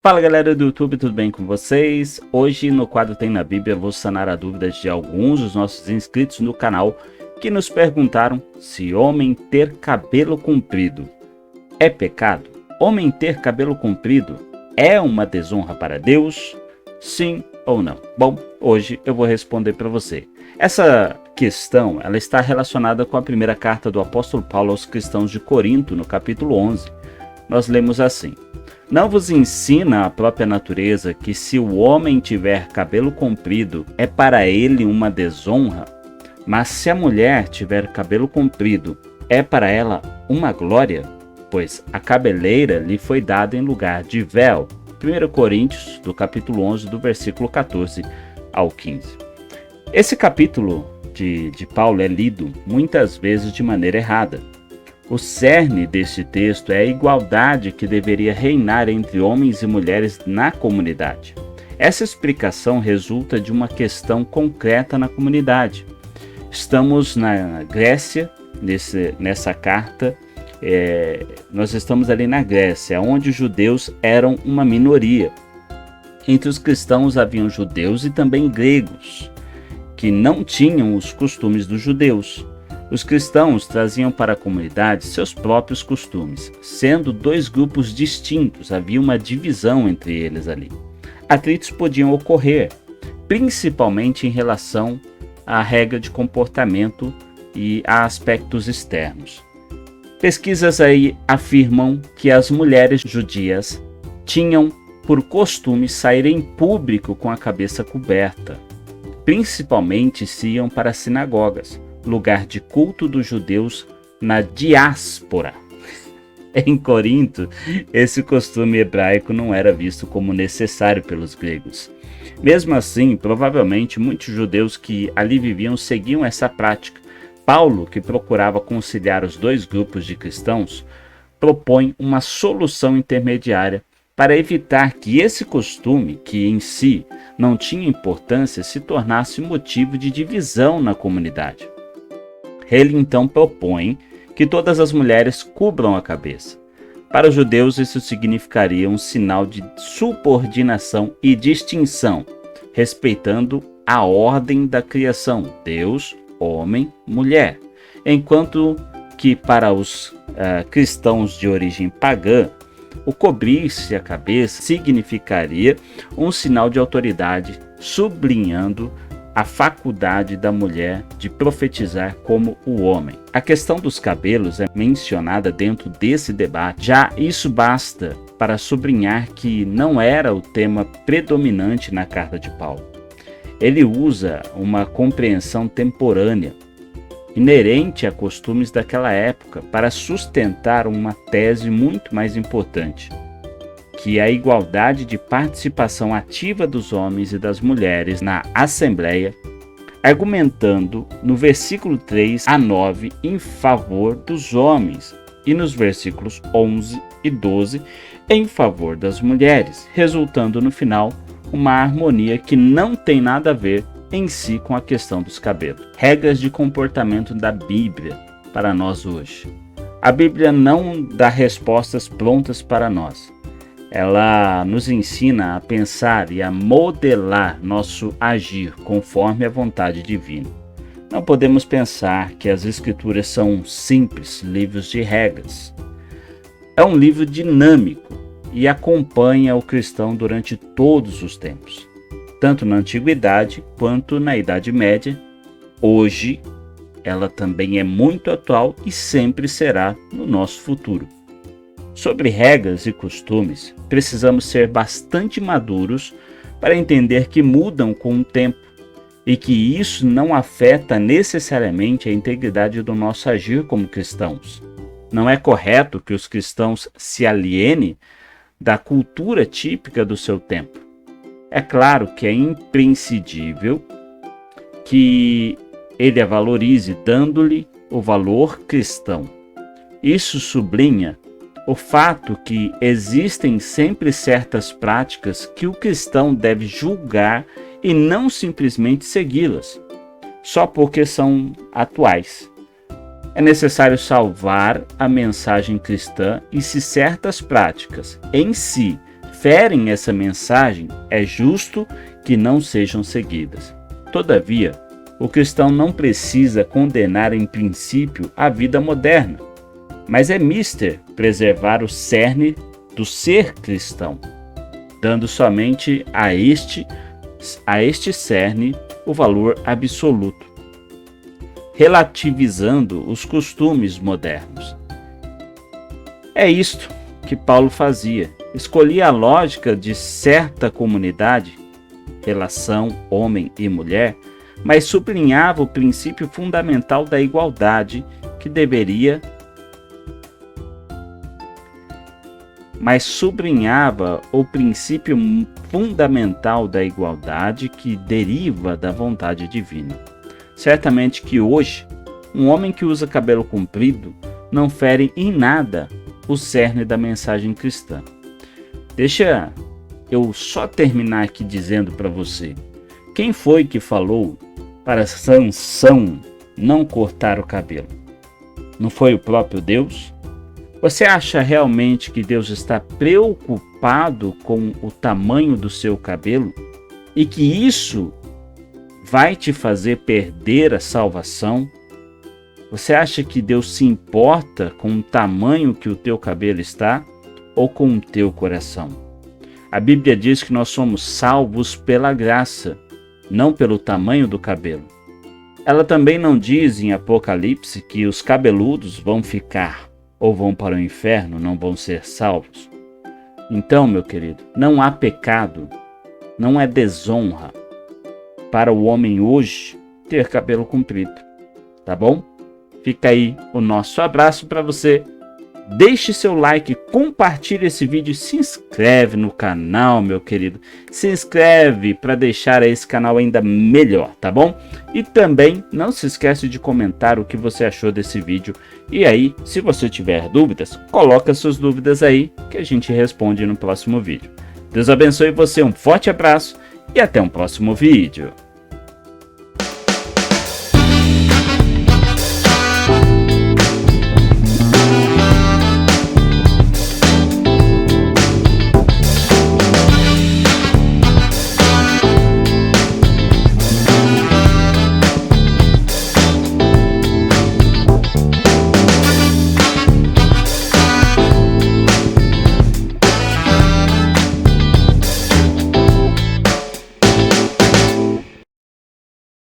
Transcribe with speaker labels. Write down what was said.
Speaker 1: Fala galera do YouTube, tudo bem com vocês? Hoje no quadro Tem na Bíblia vou sanar as dúvidas de alguns dos nossos inscritos no canal que nos perguntaram se homem ter cabelo comprido é pecado? Homem ter cabelo comprido é uma desonra para Deus? Sim ou não? Bom, hoje eu vou responder para você. Essa questão ela está relacionada com a primeira carta do apóstolo Paulo aos cristãos de Corinto, no capítulo 11. Nós lemos assim: não vos ensina a própria natureza que se o homem tiver cabelo comprido é para ele uma desonra? Mas se a mulher tiver cabelo comprido é para ela uma glória? Pois a cabeleira lhe foi dada em lugar de véu. 1 Coríntios, do capítulo 11, do versículo 14 ao 15. Esse capítulo de Paulo é lido muitas vezes de maneira errada. O cerne deste texto é a igualdade que deveria reinar entre homens e mulheres na comunidade. Essa explicação resulta de uma questão concreta na comunidade. Estamos na Grécia, nessa carta, nós estamos ali na Grécia, onde os judeus eram uma minoria. Entre os cristãos haviam judeus e também gregos, que não tinham os costumes dos judeus. Os cristãos traziam para a comunidade seus próprios costumes, sendo dois grupos distintos, havia uma divisão entre eles ali. Atritos podiam ocorrer, principalmente em relação à regra de comportamento e a aspectos externos. Pesquisas aí afirmam que as mulheres judias tinham por costume sair em público com a cabeça coberta, principalmente se iam para as sinagogas, lugar de culto dos judeus na diáspora. Em Corinto, esse costume hebraico não era visto como necessário pelos gregos. Mesmo assim, provavelmente muitos judeus que ali viviam seguiam essa prática. Paulo, que procurava conciliar os dois grupos de cristãos, propõe uma solução intermediária para evitar que esse costume, que em si não tinha importância, se tornasse motivo de divisão na comunidade. Ele então propõe que todas as mulheres cubram a cabeça. Para os judeus, isso significaria um sinal de subordinação e distinção, respeitando a ordem da criação: Deus, homem, mulher. Enquanto que para os cristãos de origem pagã, o cobrir-se a cabeça significaria um sinal de autoridade, sublinhando a faculdade da mulher de profetizar como o homem. A questão dos cabelos é mencionada dentro desse debate. Já isso basta para sublinhar que não era o tema predominante na carta de Paulo. Ele usa uma compreensão temporânea, inerente a costumes daquela época, para sustentar uma tese muito mais importante, que é a igualdade de participação ativa dos homens e das mulheres na Assembleia, argumentando no versículo 3 a 9 em favor dos homens e nos versículos 11 e 12 em favor das mulheres, resultando no final uma harmonia que não tem nada a ver em si com a questão dos cabelos. Regras de comportamento da Bíblia para nós hoje. A Bíblia não dá respostas prontas para nós. Ela nos ensina a pensar e a modelar nosso agir conforme a vontade divina. Não podemos pensar que as Escrituras são simples livros de regras. É um livro dinâmico e acompanha o cristão durante todos os tempos, tanto na Antiguidade quanto na Idade Média. Hoje, ela também é muito atual e sempre será no nosso futuro. Sobre regras e costumes, precisamos ser bastante maduros para entender que mudam com o tempo e que isso não afeta necessariamente a integridade do nosso agir como cristãos. Não é correto que os cristãos se alienem da cultura típica do seu tempo. É claro que é imprescindível que ele a valorize, dando-lhe o valor cristão. Isso sublinha o fato que existem sempre certas práticas que o cristão deve julgar e não simplesmente segui-las, só porque são atuais. É necessário salvar a mensagem cristã e se certas práticas em si ferem essa mensagem, é justo que não sejam seguidas. Todavia, o cristão não precisa condenar em princípio a vida moderna, mas é mister preservar o cerne do ser cristão, dando somente a este cerne o valor absoluto, relativizando os costumes modernos. É isto que Paulo fazia. Escolhia a lógica de certa comunidade, relação homem e mulher, mas sublinhava o princípio fundamental da igualdade que deriva da vontade divina. Certamente que hoje, um homem que usa cabelo comprido não fere em nada o cerne da mensagem cristã. Deixa eu só terminar aqui dizendo para você, quem foi que falou para Sansão não cortar o cabelo? Não foi o próprio Deus? Você acha realmente que Deus está preocupado com o tamanho do seu cabelo e que isso vai te fazer perder a salvação? Você acha que Deus se importa com o tamanho que o teu cabelo está ou com o teu coração? A Bíblia diz que nós somos salvos pela graça, não pelo tamanho do cabelo. Ela também não diz em Apocalipse que os cabeludos vão ficar ou vão para o inferno, não vão ser salvos. Então, meu querido, não há pecado, não é desonra para o homem hoje ter cabelo comprido, tá bom? Fica aí o nosso abraço para você. Deixe seu like, compartilhe esse vídeo e se inscreve no canal, meu querido. Se inscreve para deixar esse canal ainda melhor, tá bom? E também não se esquece de comentar o que você achou desse vídeo. E aí, se você tiver dúvidas, coloca suas dúvidas aí que a gente responde no próximo vídeo. Deus abençoe você, um forte abraço e até um próximo vídeo.